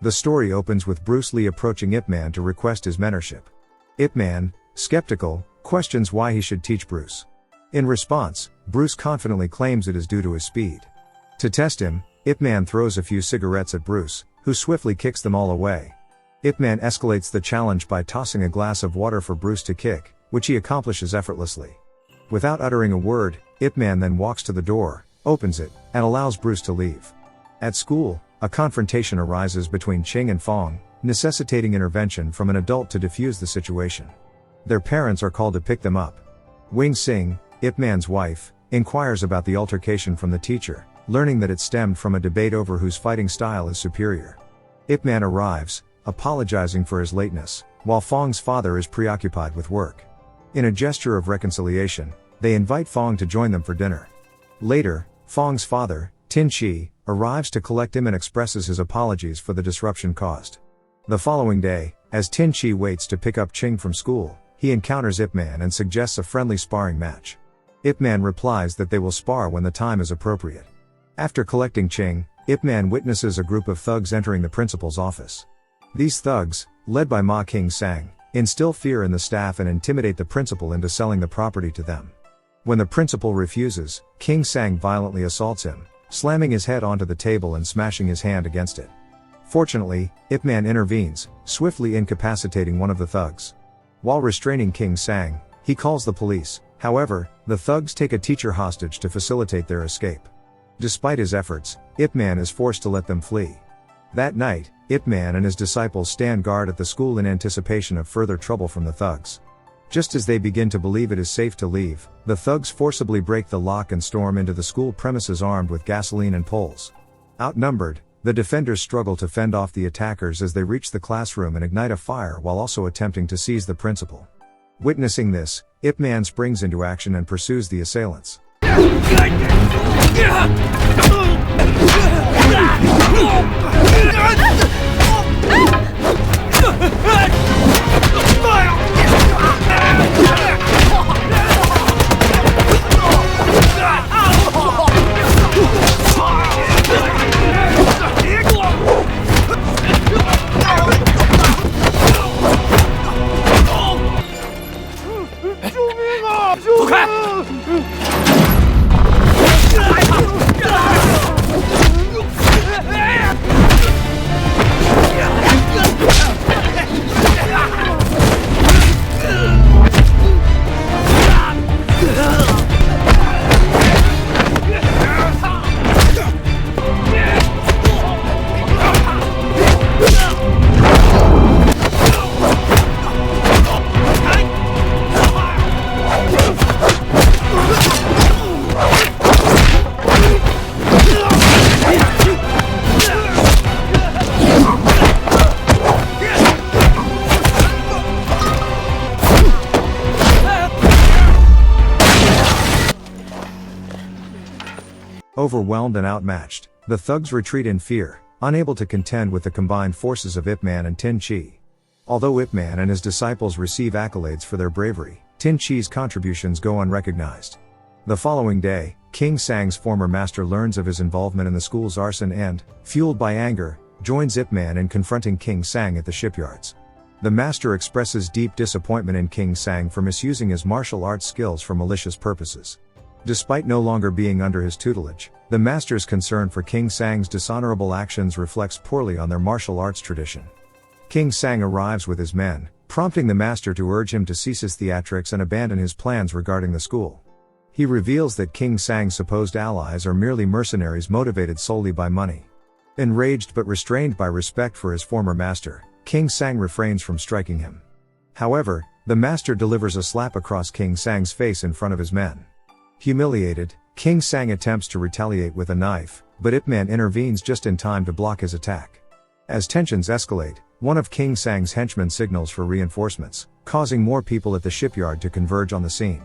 The story opens with Bruce Lee approaching Ip Man to request his mentorship. Ip Man, skeptical, questions why he should teach Bruce. In response, Bruce confidently claims it is due to his speed. To test him, Ip Man throws a few cigarettes at Bruce, who swiftly kicks them all away. Ip Man escalates the challenge by tossing a glass of water for Bruce to kick, which he accomplishes effortlessly. Without uttering a word, Ip Man then walks to the door, opens it, and allows Bruce to leave. At school, a confrontation arises between Ching and Fong, necessitating intervention from an adult to defuse the situation. Their parents are called to pick them up. Wing Sing, Ip Man's wife, inquires about the altercation from the teacher, learning that it stemmed from a debate over whose fighting style is superior. Ip Man arrives, apologizing for his lateness, while Fong's father is preoccupied with work. In a gesture of reconciliation, they invite Fong to join them for dinner. Later, Fong's father, Tin-chi, arrives to collect him and expresses his apologies for the disruption caused. The following day, as Tin-chi waits to pick up Ching from school, he encounters Ip Man and suggests a friendly sparring match. Ip Man replies that they will spar when the time is appropriate. After collecting Ching, Ip Man witnesses a group of thugs entering the principal's office. These thugs, led by Ma King Sang, instill fear in the staff and intimidate the principal into selling the property to them. When the principal refuses, King Sang violently assaults him, slamming his head onto the table and smashing his hand against it. Fortunately, Ip Man intervenes, swiftly incapacitating one of the thugs. While restraining King Sang, he calls the police. However, the thugs take a teacher hostage to facilitate their escape. Despite his efforts, Ip Man is forced to let them flee. That night, Ip Man and his disciples stand guard at the school in anticipation of further trouble from the thugs. Just as they begin to believe it is safe to leave, the thugs forcibly break the lock and storm into the school premises armed with gasoline and poles. Outnumbered, the defenders struggle to fend off the attackers as they reach the classroom and ignite a fire while also attempting to seize the principal. Witnessing this, Ip Man springs into action and pursues the assailants. Overwhelmed and outmatched, the thugs retreat in fear, unable to contend with the combined forces of Ip Man and Tin-chi. Although Ip Man and his disciples receive accolades for their bravery, Tin-chi's contributions go unrecognized. The following day, King Sang's former master learns of his involvement in the school's arson and, fueled by anger, joins Ip Man in confronting King Sang at the shipyards. The master expresses deep disappointment in King Sang for misusing his martial arts skills for malicious purposes. Despite no longer being under his tutelage, the master's concern for King Sang's dishonorable actions reflects poorly on their martial arts tradition. King Sang arrives with his men, prompting the master to urge him to cease his theatrics and abandon his plans regarding the school. He reveals that King Sang's supposed allies are merely mercenaries motivated solely by money. Enraged but restrained by respect for his former master, King Sang refrains from striking him. However, the master delivers a slap across King Sang's face in front of his men. Humiliated, King Sang attempts to retaliate with a knife, but Ip Man intervenes just in time to block his attack. As tensions escalate, one of King Sang's henchmen signals for reinforcements, causing more people at the shipyard to converge on the scene.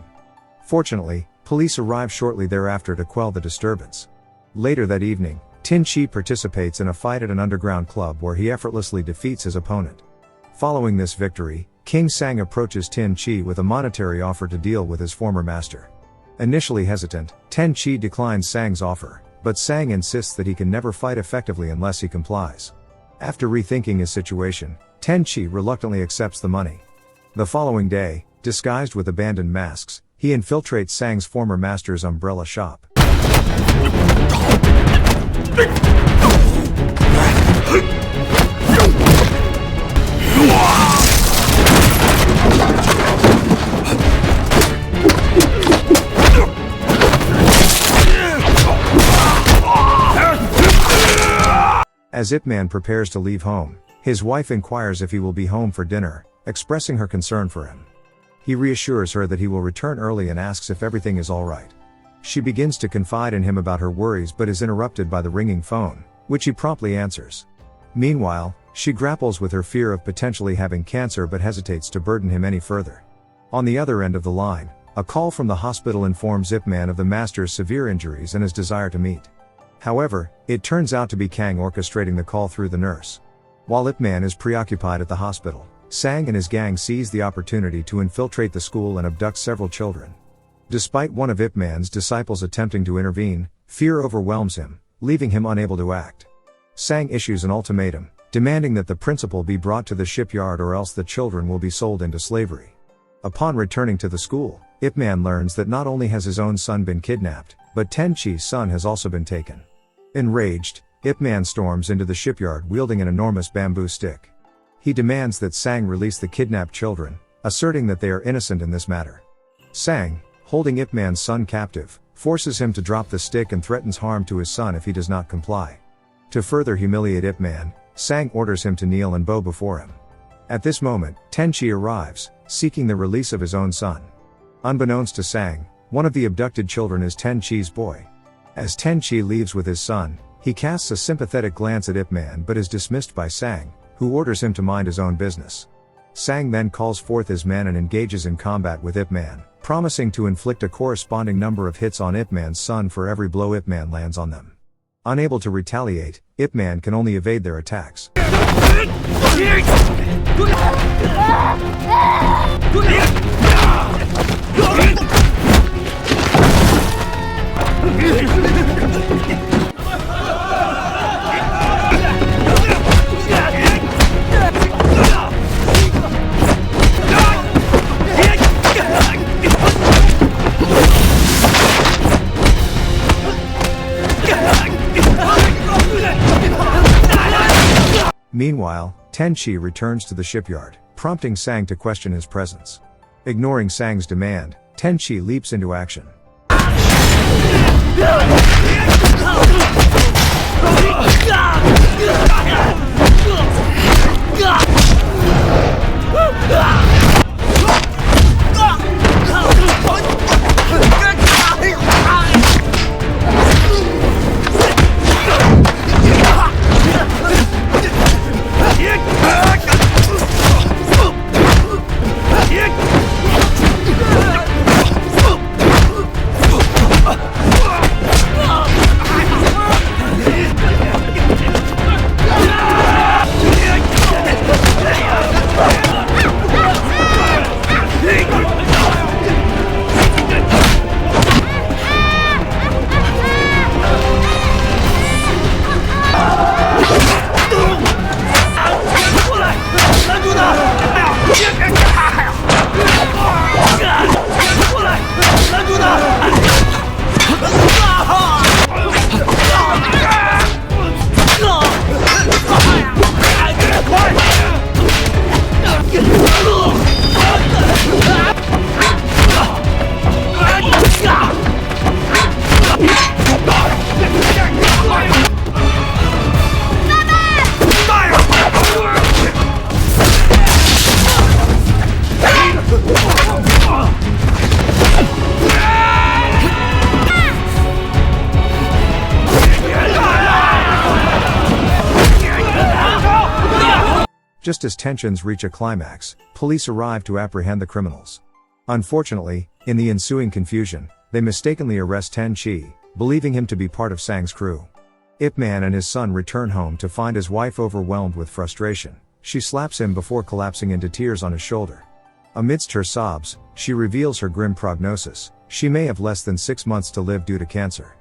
Fortunately, police arrive shortly thereafter to quell the disturbance. Later that evening, Tin-chi participates in a fight at an underground club where he effortlessly defeats his opponent. Following this victory, King Sang approaches Tin-chi with a monetary offer to deal with his former master. Initially hesitant, Tin-chi declines Sang's offer, but Sang insists that he can never fight effectively unless he complies. After rethinking his situation, Tin-chi reluctantly accepts the money. The following day, disguised with abandoned masks, he infiltrates Sang's former master's umbrella shop. As Ip Man prepares to leave home, his wife inquires if he will be home for dinner, expressing her concern for him. He reassures her that he will return early and asks if everything is alright. She begins to confide in him about her worries but is interrupted by the ringing phone, which he promptly answers. Meanwhile, she grapples with her fear of potentially having cancer but hesitates to burden him any further. On the other end of the line, a call from the hospital informs Ip Man of the master's severe injuries and his desire to meet. However, it turns out to be Kang orchestrating the call through the nurse. While Ip Man is preoccupied at the hospital, Sang and his gang seize the opportunity to infiltrate the school and abduct several children. Despite one of Ip Man's disciples attempting to intervene, fear overwhelms him, leaving him unable to act. Sang issues an ultimatum, demanding that the principal be brought to the shipyard or else the children will be sold into slavery. Upon returning to the school, Ip Man learns that not only has his own son been kidnapped, but Tin-chi's son has also been taken. Enraged, Ip Man storms into the shipyard wielding an enormous bamboo stick. He demands that Sang release the kidnapped children, asserting that they are innocent in this matter. Sang, holding Ip Man's son captive, forces him to drop the stick and threatens harm to his son if he does not comply. To further humiliate Ip Man, Sang orders him to kneel and bow before him. At this moment, Tin-chi arrives, seeking the release of his own son. Unbeknownst to Sang, one of the abducted children is Tin-chi's boy. As Tin-chi leaves with his son, he casts a sympathetic glance at Ip Man but is dismissed by Sang, who orders him to mind his own business. Sang then calls forth his men and engages in combat with Ip Man, promising to inflict a corresponding number of hits on Ip Man's son for every blow Ip Man lands on them. Unable to retaliate, Ip Man can only evade their attacks. Meanwhile, Tin-chi returns to the shipyard, prompting Sang to question his presence. Ignoring Sang's demand, Tin-chi leaps into action. Just as tensions reach a climax, police arrive to apprehend the criminals. Unfortunately, in the ensuing confusion, they mistakenly arrest Tin-chi, believing him to be part of Sang's crew. Ip Man and his son return home to find his wife overwhelmed with frustration. She slaps him before collapsing into tears on his shoulder. Amidst her sobs, she reveals her grim prognosis: she may have less than 6 months to live due to cancer.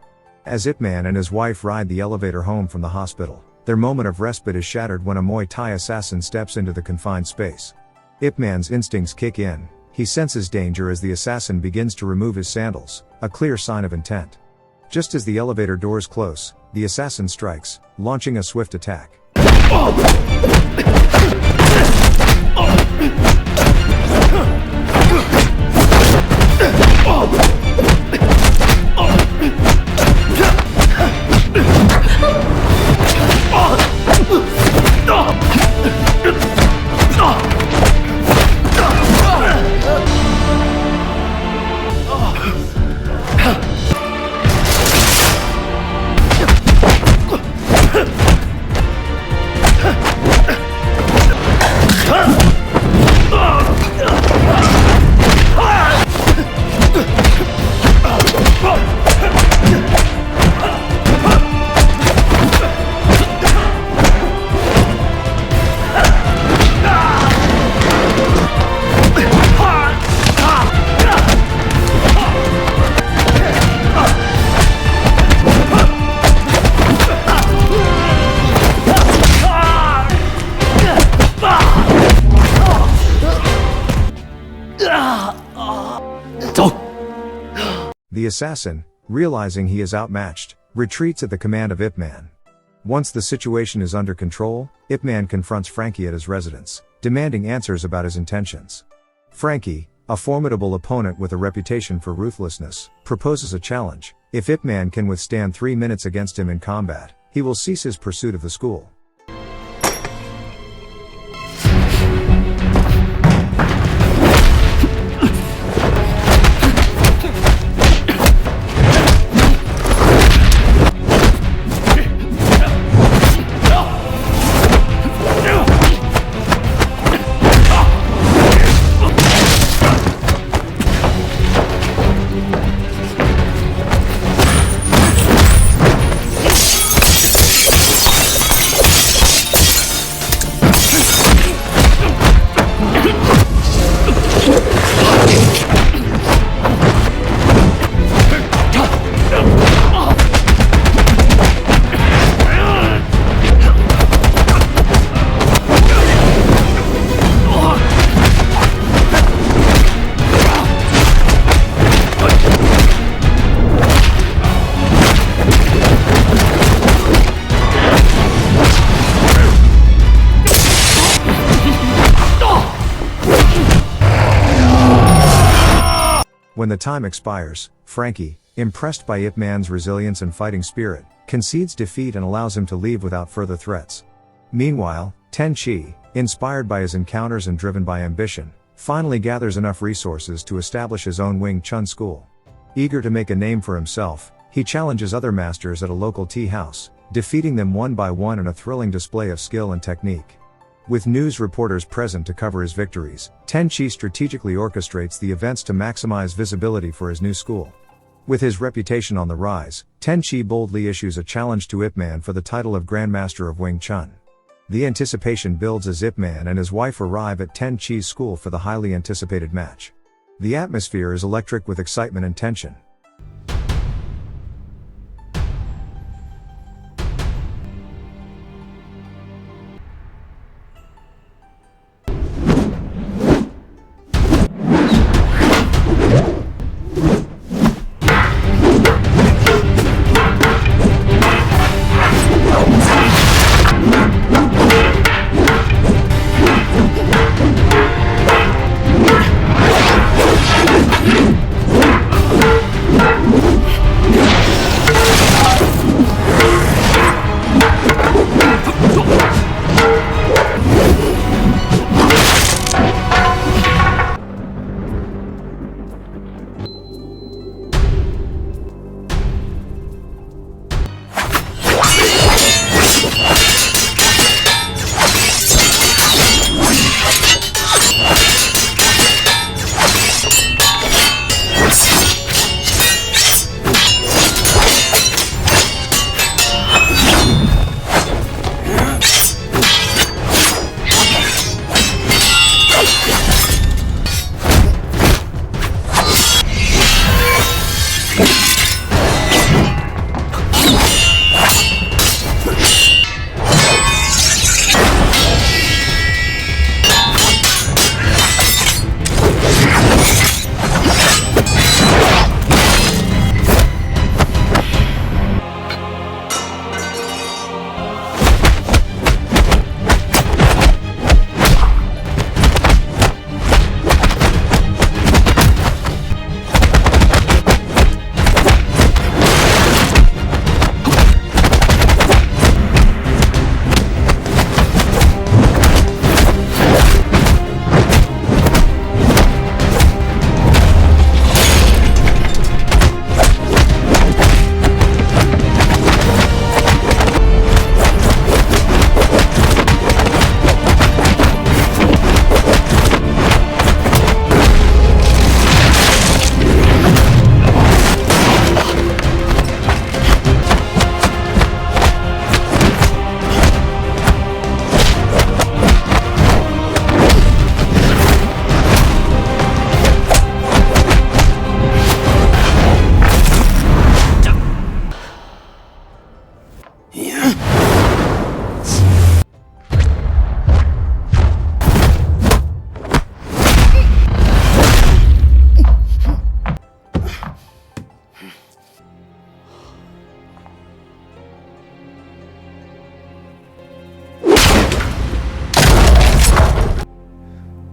As Ip Man and his wife ride the elevator home from the hospital, Their moment of respite is shattered when a Muay Thai assassin steps into the confined space. Ip Man's instincts kick in. He senses danger as the assassin begins to remove his sandals, a clear sign of intent. Just as the elevator doors close, the assassin strikes, launching a swift attack. The assassin, realizing he is outmatched, retreats at the command of Ip Man. Once the situation is under control, Ip Man confronts Frankie at his residence, demanding answers about his intentions. Frankie, a formidable opponent with a reputation for ruthlessness, proposes a challenge. If Ip Man can withstand 3 minutes against him in combat, he will cease his pursuit of the school. When the time expires, Frankie, impressed by Ip Man's resilience and fighting spirit, concedes defeat and allows him to leave without further threats. Meanwhile, Tin-chi, inspired by his encounters and driven by ambition, finally gathers enough resources to establish his own Wing Chun school. Eager to make a name for himself, he challenges other masters at a local tea house, defeating them one by one in a thrilling display of skill and technique. With news reporters present to cover his victories, Tin-chi strategically orchestrates the events to maximize visibility for his new school. With his reputation on the rise, Tin-chi boldly issues a challenge to Ip Man for the title of Grandmaster of Wing Chun. The anticipation builds as Ip Man and his wife arrive at Tin-chi's school for the highly anticipated match. The atmosphere is electric with excitement and tension.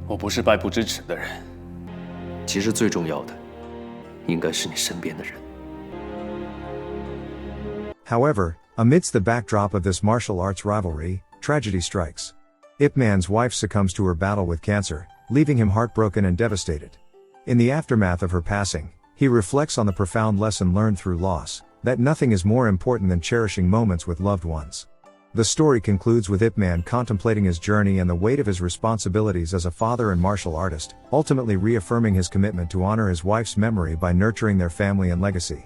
我不是败不支持的人。其实最重要的，应该是你身边的人。However, amidst the backdrop of this martial arts rivalry, tragedy strikes. Ip Man's wife succumbs to her battle with cancer, leaving him heartbroken and devastated. In the aftermath of her passing, he reflects on the profound lesson learned through loss, that nothing is more important than cherishing moments with loved ones. The story concludes with Ip Man contemplating his journey and the weight of his responsibilities as a father and martial artist, ultimately reaffirming his commitment to honor his wife's memory by nurturing their family and legacy.